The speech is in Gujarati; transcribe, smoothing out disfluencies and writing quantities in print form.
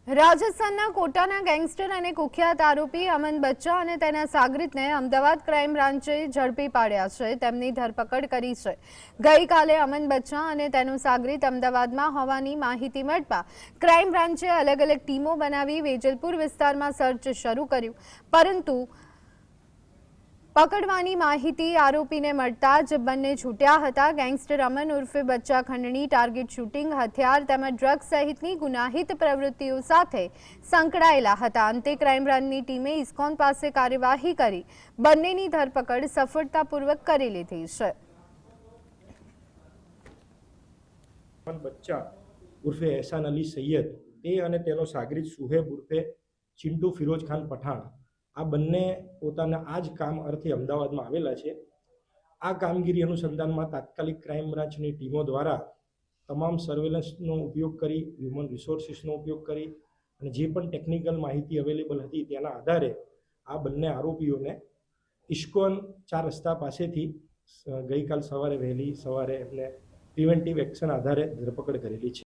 રાજસ્થાનના કોટાના ગેંગસ્ટર અને કુખ્યાત આરોપી અમન બચ્ચા અને તેના સાગરીતને અમદાવાદ ક્રાઇમ બ્રાન્ચે ઝડપી પાડ્યા છે। તેમની ધરપકડ કરી છે। ગઈકાલે અમન બચ્ચા અને તેનો સાગરીત અમદાવાદમાં હોવાની માહિતી મળતા ક્રાઇમ બ્રાન્ચે અલગ અલગ ટીમો બનાવી વેજલપુર વિસ્તારમાં સર્ચ શરૂ કર્યું, પરંતુ પકડવાની માહિતી આરોપીને મળતા જ બંને છૂટ્યા હતા। ગેંગસ્ટર અમન ઉર્ફે બચ્ચા ખંડણી ટાર્ગેટ શૂટિંગ, હથિયાર તેમજ ડ્રગ્સ સહિતની ગુનાહિત પ્રવૃત્તિઓ સાથે સંકળાયેલા હતા। અંતે ક્રાઇમ બ્રાન્ચની ટીમે ઇસ્કોન પાસે કાર્યવાહી કરી બંનેની ધરપકડ સફળતાપૂર્વક કરી લીધી છે। અમન બચ્ચા ઉર્ફે એહસાન અલી સૈયદ તે અને તેનો સાગરીત સુહેબ ઉર્ફે ચિંટુ ફિરોજ ખાન પઠાણ આ બંને પોતાના આ જ કામ અર્થે અમદાવાદમાં આવેલા છે। આ કામગીરી અનુસંધાનમાં તાત્કાલિક ક્રાઇમ બ્રાન્ચની ટીમો દ્વારા તમામ સર્વેલન્સનો ઉપયોગ કરી, હ્યુમન રિસોર્સિસનો ઉપયોગ કરી અને જે પણ ટેકનિકલ માહિતી અવેલેબલ હતી તેના આધારે આ બંને આરોપીઓને ઇસ્કોન 4 રસ્તા પાસેથી ગઈકાલ સવારે વહેલી સવારે એમને પ્રિવેન્ટિવ એક્શન આધારે ધરપકડ કરેલી છે।